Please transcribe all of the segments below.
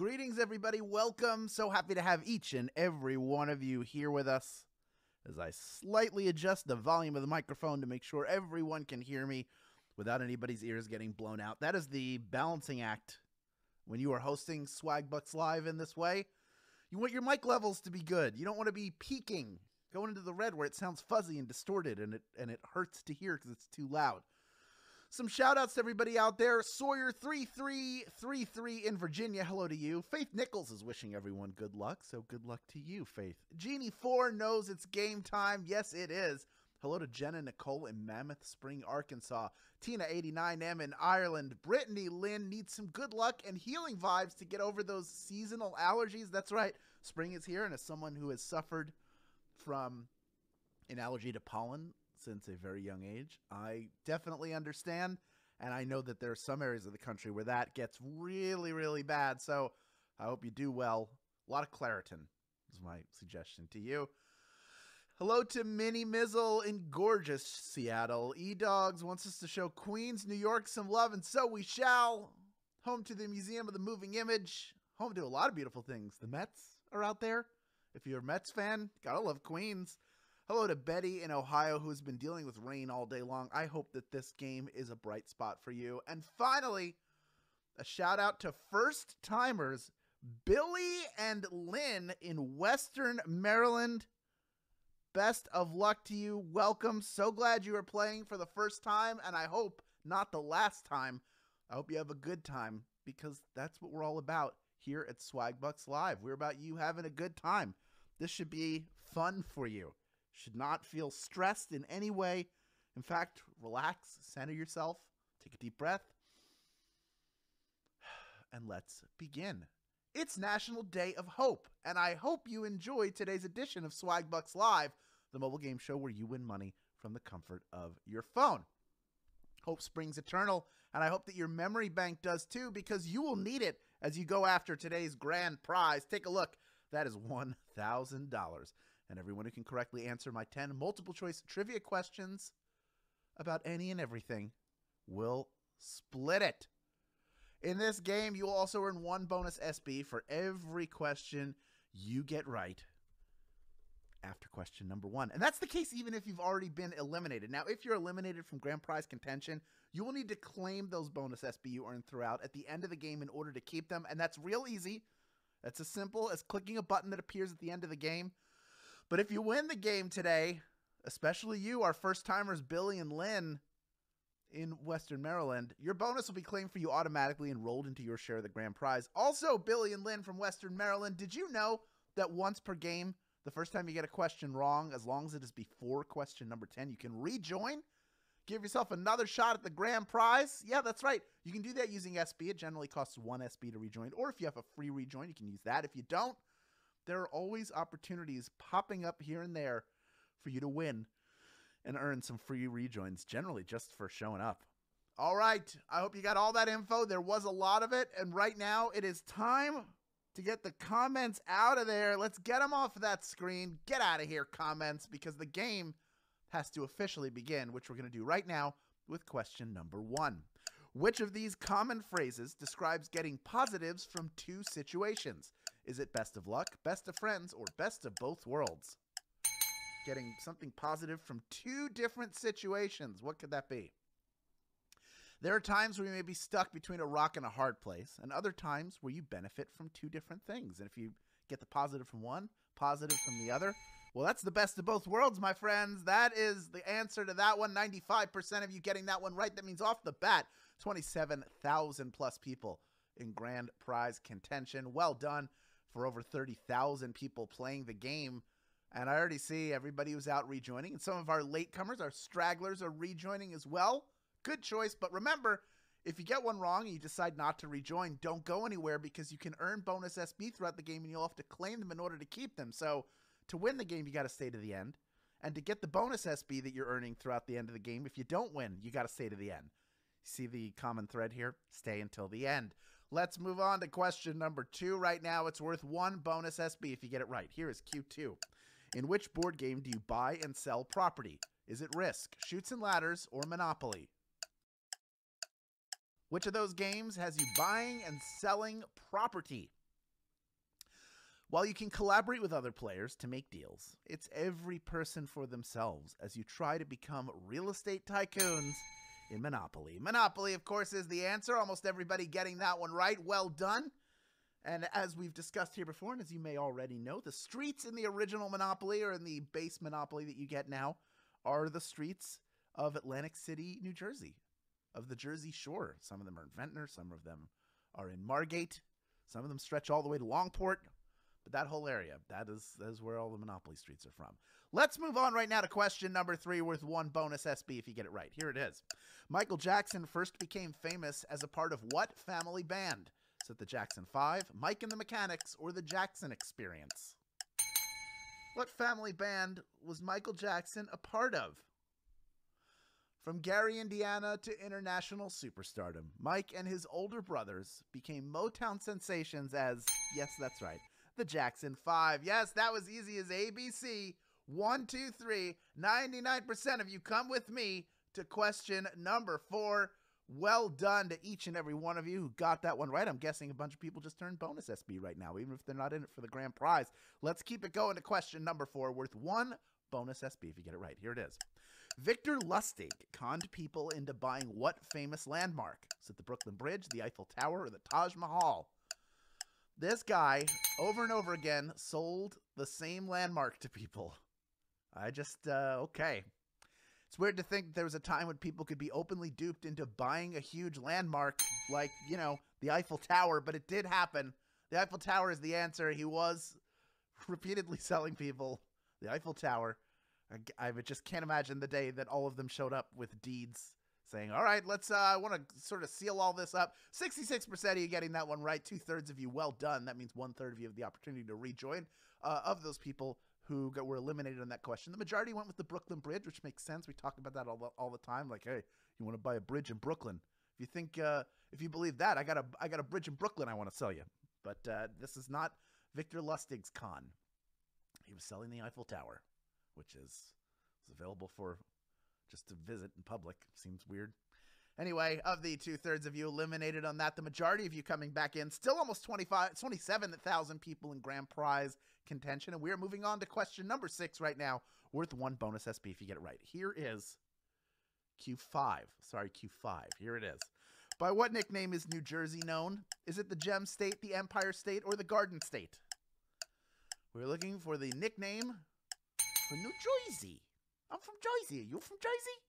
Greetings, everybody. Welcome. So happy to have each and every one of you here with us as I slightly adjust the volume of the microphone to make sure everyone can hear me without anybody's ears getting blown out. That is the balancing act when you are hosting Swag Bucks Live in this way. You want your mic levels to be good. You don't want to be peaking, going into the red where it sounds fuzzy and distorted and it hurts to hear because it's too loud. Some shout outs to everybody out there. Sawyer3333 in Virginia, hello to you. Faith Nichols is wishing everyone good luck, so good luck to you, Faith. Jeannie4 knows it's game time. Yes, it is. Hello to Jenna Nicole in Mammoth Spring, Arkansas. Tina89M in Ireland. Brittany Lynn needs some good luck and healing vibes to get over those seasonal allergies. That's right. Spring is here, and as someone who has suffered from an allergy to pollen since a very young age, I definitely understand, and I know that there are some areas of the country where that gets really, really bad, so I hope you do well. A lot of Claritin is my suggestion to you. Hello to Minnie Mizzle in gorgeous Seattle. E-Dogs wants us to show Queens, New York some love, and so we shall. Home to the Museum of the Moving Image. Home to a lot of beautiful things. The Mets are out there. If you're a Mets fan, gotta love Queens. Hello to Betty in Ohio, who's been dealing with rain all day long. I hope that this game is a bright spot for you. And finally, a shout out to first timers, Billy and Lynn in Western Maryland. Best of luck to you. Welcome. So glad you are playing for the first time, and I hope not the last time. I hope you have a good time, because that's what we're all about here at Swag Bucks Live. We're about you having a good time. This should be fun for you. Should not feel stressed in any way. In fact, relax, center yourself, take a deep breath, and let's begin. It's National Day of Hope, and I hope you enjoyed today's edition of Swag Bucks Live, the mobile game show where you win money from the comfort of your phone. Hope springs eternal, and I hope that your memory bank does too, because you will need it as you go after today's grand prize. Take a look. That is $1,000. And everyone who can correctly answer my 10 multiple choice trivia questions about any and everything will split it. In this game, you will also earn 1 bonus SB for every question you get right after question number 1. And that's the case even if you've already been eliminated. Now, if you're eliminated from grand prize contention, you will need to claim those bonus SB you earned throughout at the end of the game in order to keep them. And that's real easy. That's as simple as clicking a button that appears at the end of the game. But if you win the game today, especially you, our first-timers Billy and Lynn in Western Maryland, your bonus will be claimed for you automatically and rolled into your share of the grand prize. Also, Billy and Lynn from Western Maryland, did you know that once per game, the first time you get a question wrong, as long as it is before question number 10, you can rejoin? Give yourself another shot at the grand prize. Yeah, that's right. You can do that using SB. It generally costs 1 SB to rejoin. Or if you have a free rejoin, you can use that. If you don't, there are always opportunities popping up here and there for you to win and earn some free rejoins, generally just for showing up. All right, I hope you got all that info. There was a lot of it, and right now it is time to get the comments out of there. Let's get them off of that screen. Get out of here, comments, because the game has to officially begin, which we're going to do right now with question number 1. Which of these common phrases describes getting positives from 2 situations? Is it best of luck, best of friends, or best of both worlds? Getting something positive from 2 different situations. What could that be? There are times where you may be stuck between a rock and a hard place, and other times where you benefit from 2 different things. And if you get the positive from one, positive from the other, well, that's the best of both worlds, my friends. That is the answer to that one. 95% of you getting that one right. That means off the bat, 27,000 plus people in grand prize contention. Well done for over 30,000 people playing the game. And I already see everybody who's out rejoining. And some of our latecomers, our stragglers, are rejoining as well. Good choice. But remember, if you get one wrong and you decide not to rejoin, don't go anywhere, because you can earn bonus SB throughout the game and you'll have to claim them in order to keep them. So to win the game, you got to stay to the end. And to get the bonus SB that you're earning throughout the end of the game, if you don't win, you got to stay to the end. See the common thread here? Stay until the end. Let's move on to question number 2. Right now, it's worth 1 bonus SB if you get it right. Here is Q2. In which board game do you buy and sell property? Is it Risk, Chutes and Ladders, or Monopoly? Which of those games has you buying and selling property? While you can collaborate with other players to make deals, it's every person for themselves as you try to become real estate tycoons in Monopoly. Monopoly, of course, is the answer. Almost everybody getting that one right. Well done. And as we've discussed here before, and as you may already know, the streets in the original Monopoly, or in the base Monopoly that you get now, are the streets of Atlantic City, New Jersey, of the Jersey Shore. Some of them are in Ventnor, some of them are in Margate, some of them stretch all the way to Longport. But that whole area, that is where all the Monopoly streets are from. Let's move on right now to question number 3, worth 1 bonus SB if you get it right. Here it is. Michael Jackson first became famous as a part of what family band? Is it the Jackson 5, Mike and the Mechanics, or the Jackson Experience? What family band was Michael Jackson a part of? From Gary, Indiana to international superstardom, Mike and his older brothers became Motown sensations as, yes, that's right, the Jackson 5. Yes, that was easy as ABC. 1, 2, 3. 99% of you come with me to question number 4. Well done to each and every one of you who got that one right. I'm guessing a bunch of people just turned bonus SB right now, even if they're not in it for the grand prize. Let's keep it going to question number 4, worth 1 bonus SB if you get it right. Here it is. Victor Lustig conned people into buying what famous landmark? Is it the Brooklyn Bridge, the Eiffel Tower, or the Taj Mahal? This guy, over and over again, sold the same landmark to people. Okay. It's weird to think there was a time when people could be openly duped into buying a huge landmark like, you know, the Eiffel Tower, but it did happen. The Eiffel Tower is the answer. He was repeatedly selling people the Eiffel Tower. I just can't imagine the day that all of them showed up with deeds saying, all right, let's, I want to sort of seal all this up. 66% of you getting that one right. 2/3 of you, well done. That means 1/3 of you have the opportunity to rejoin. Of those people who were eliminated on that question, the majority went with the Brooklyn Bridge, which makes sense. We talk about that all the time. Like, hey, you want to buy a bridge in Brooklyn? If you think, if you believe that, I got a bridge in Brooklyn I want to sell you. But this is not Victor Lustig's con. He was selling the Eiffel Tower, which is available for just to visit in public. Seems weird. Anyway, of the 2/3 of you eliminated on that, the majority of you coming back in, still almost 27,000 people in grand prize contention. And we are moving on to question number 6 right now, worth 1 bonus SB if you get it right. Here is Q5. Sorry, Q5. Here it is. By what nickname is New Jersey known? Is it the Gem State, the Empire State, or the Garden State? We're looking for the nickname for New Jersey. I'm from Jersey. Are you from Jersey?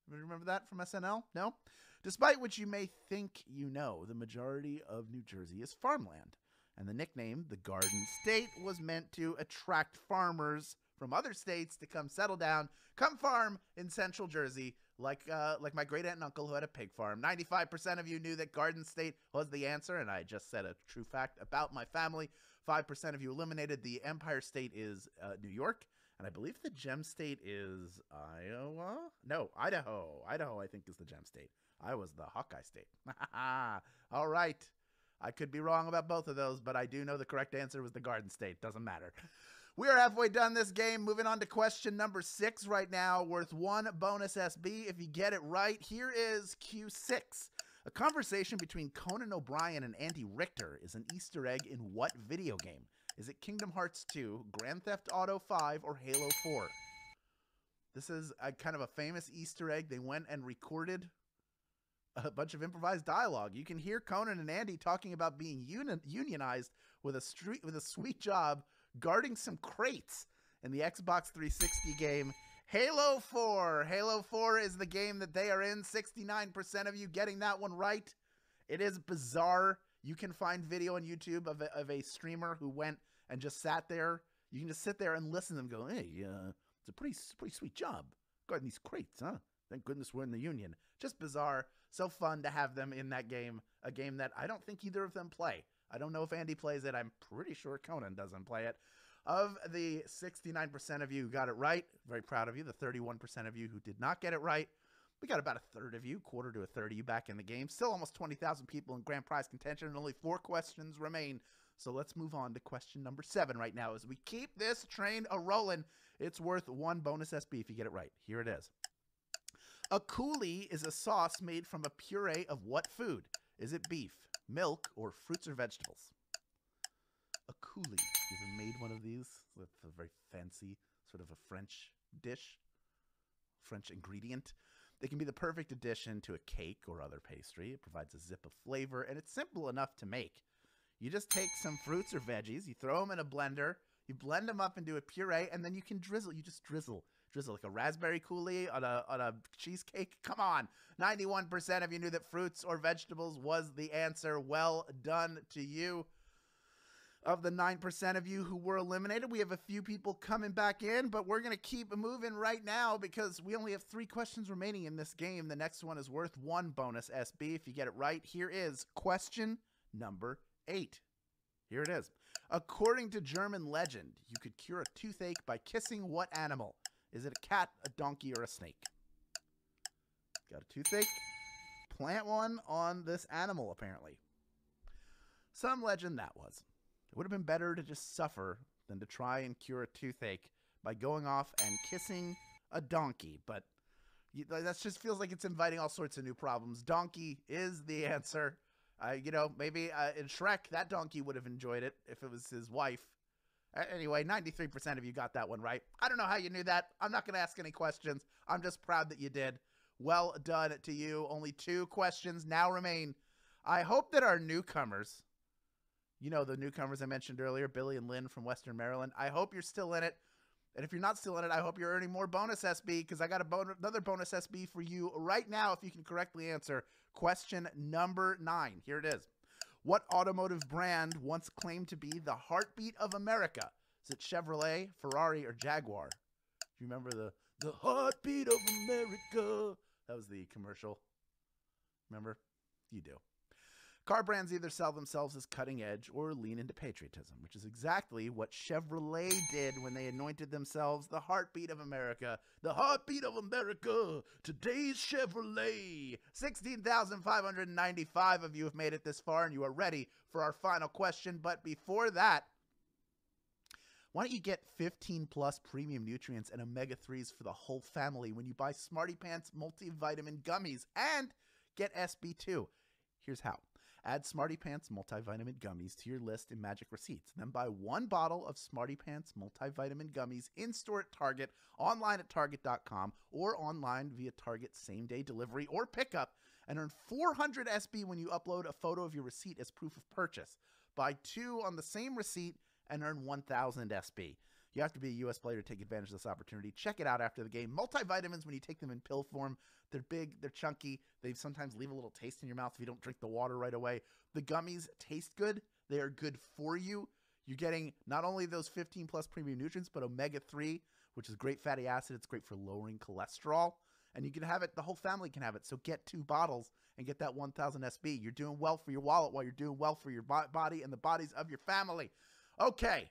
Remember that from SNL? No? Despite what you may think you know, the majority of New Jersey is farmland. And the nickname, the Garden State, was meant to attract farmers from other states to come settle down, come farm in central Jersey, like my great-aunt and uncle who had a pig farm. 95% of you knew that Garden State was the answer, and I just said a true fact about my family. 5% of you eliminated. The Empire State is New York. And I believe the Gem State is Iowa? No, Idaho. Idaho, I think, is the Gem State. Iowa's the Hawkeye State. All right. I could be wrong about both of those, but I do know the correct answer was the Garden State. Doesn't matter. We are halfway done this game. Moving on to question number 6 right now, worth 1 bonus SB. If you get it right, here is Q6. A conversation between Conan O'Brien and Andy Richter is an Easter egg in what video game? Is it Kingdom Hearts 2, Grand Theft Auto 5, or Halo 4? This is a kind of a famous Easter egg. They went and recorded a bunch of improvised dialogue. You can hear Conan and Andy talking about being unionized with a sweet job guarding some crates in the Xbox 360 game Halo 4. Halo 4 is the game that they are in. 69% of you getting that one right. It is bizarre. You can find video on YouTube of a streamer who went and just sat there. You can just sit there and listen to them go, hey, it's a pretty sweet job guarding these crates, huh? Thank goodness we're in the Union. Just bizarre. So fun to have them in that game, a game that I don't think either of them play. I don't know if Andy plays it. I'm pretty sure Conan doesn't play it. Of the 69% of you who got it right, very proud of you. The 31% of you who did not get it right, we got about 1/3 of you, 1/4 to 1/3 of you back in the game. Still almost 20,000 people in grand prize contention, and only 4 questions remain. So let's move on to question number 7 right now. As we keep this train a-rolling, it's worth 1 bonus SB if you get it right. Here it is. A coulis is a sauce made from a puree of what food? Is it beef, milk, or fruits or vegetables? A coulis. You ever made one of these? With a very fancy, sort of a French dish, French ingredient. They can be the perfect addition to a cake or other pastry. It provides a zip of flavor, and it's simple enough to make. You just take some fruits or veggies, you throw them in a blender, you blend them up into a puree, and then you can drizzle. You just drizzle like a raspberry coulis on a cheesecake. Come on. 91% of you knew that fruits or vegetables was the answer. Well done to you. Of the 9% of you who were eliminated, we have a few people coming back in, but we're going to keep moving right now because we only have 3 questions remaining in this game. The next one is worth 1 bonus SB. If you get it right, here is question number 8. Here it is. According to German legend, you could cure a toothache by kissing what animal? Is it a cat, a donkey, or a snake? Got a toothache? Plant one on this animal, apparently. Some legend that was. It would have been better to just suffer than to try and cure a toothache by going off and kissing a donkey. But that just feels like it's inviting all sorts of new problems. Donkey is the answer. Maybe in Shrek, that donkey would have enjoyed it if it was his wife. Anyway, 93% of you got that one right. I don't know how you knew that. I'm not going to ask any questions. I'm just proud that you did. Well done to you. Only 2 questions now remain. I hope that our newcomers... the newcomers I mentioned earlier, Billy and Lynn from Western Maryland. I hope you're still in it. And if you're not still in it, I hope you're earning more bonus SB because I got another bonus SB for you right now if you can correctly answer question number 9. Here it is. What automotive brand once claimed to be the heartbeat of America? Is it Chevrolet, Ferrari, or Jaguar? Do you remember the heartbeat of America? That was the commercial. Remember? You do. Car brands either sell themselves as cutting edge or lean into patriotism, which is exactly what Chevrolet did when they anointed themselves the heartbeat of America. The heartbeat of America, today's Chevrolet. 16,595 of you have made it this far, and you are ready for our final question. But before that, why don't you get 15 plus premium nutrients and omega-3s for the whole family when you buy Smarty Pants multivitamin gummies and get SB2? Here's how. Add Smarty Pants multivitamin gummies to your list in Magic Receipts. Then buy 1 bottle of Smarty Pants multivitamin gummies in-store at Target, online at Target.com, or online via Target same-day delivery or pickup, and earn 400 SB when you upload a photo of your receipt as proof of purchase. Buy 2 on the same receipt and earn 1,000 SB. You have to be a U.S. player to take advantage of this opportunity. Check it out after the game. Multivitamins, when you take them in pill form, they're big, they're chunky. They sometimes leave a little taste in your mouth if you don't drink the water right away. The gummies taste good. They are good for you. You're getting not only those 15 plus premium nutrients, but omega-3, which is great fatty acid. It's great for lowering cholesterol. And you can have it, the whole family can have it. So get 2 bottles and get that 1,000 SB. You're doing well for your wallet while you're doing well for your body and the bodies of your family. Okay.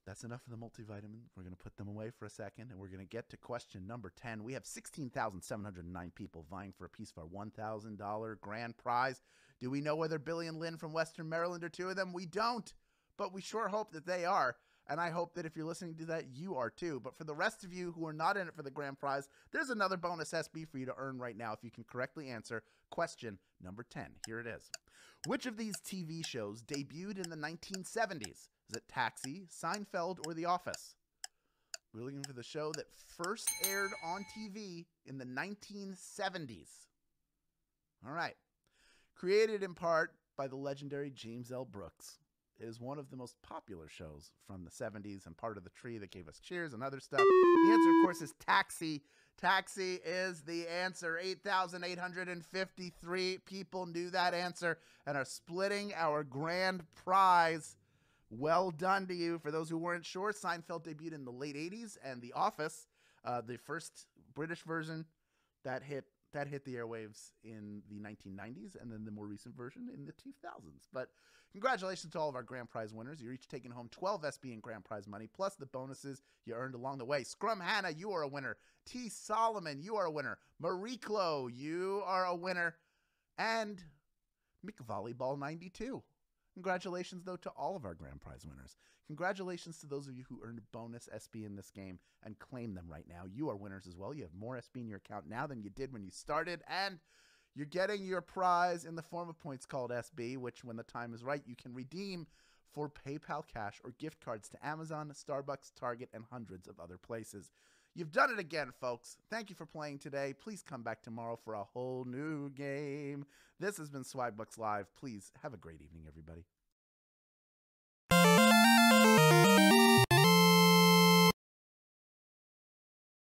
That's enough of the multivitamins. We're going to put them away for a second, and we're going to get to question number 10. We have 16,709 people vying for a piece of our $1,000 grand prize. Do we know whether Billy and Lynn from Western Maryland are 2 of them? We don't, but we sure hope that they are, and I hope that if you're listening to that, you are too. But for the rest of you who are not in it for the grand prize, there's another bonus SB for you to earn right now if you can correctly answer question number 10. Here it is. Which of these TV shows debuted in the 1970s? Is it Taxi, Seinfeld, or The Office? We're looking for the show that first aired on TV in the 1970s. All right. Created in part by the legendary James L. Brooks, it is one of the most popular shows from the 70s and part of the tree that gave us Cheers and other stuff. The answer, of course, is Taxi. Taxi is the answer. 8,853 people knew that answer and are splitting our grand prize. Well done to you. For those who weren't sure, Seinfeld debuted in the late 80s, and The Office, the first British version, that hit the airwaves in the 1990s, and then the more recent version in the 2000s. But congratulations to all of our grand prize winners. You're each taking home 12 SB in grand prize money, plus the bonuses you earned along the way. Scrum Hannah, you are a winner. T. Solomon, you are a winner. Marie Clo, you are a winner. And Mick Volleyball 92. Congratulations, though, to all of our grand prize winners. Congratulations to those of you who earned bonus SB in this game and claim them right now. You are winners as well. You have more SB in your account now than you did when you started, and you're getting your prize in the form of points called SB, which, when the time is right, you can redeem for PayPal cash or gift cards to Amazon, Starbucks, Target, and hundreds of other places. You've done it again, folks. Thank you for playing today. Please come back tomorrow for a whole new game. This has been Swagbucks Live. Please have a great evening, everybody.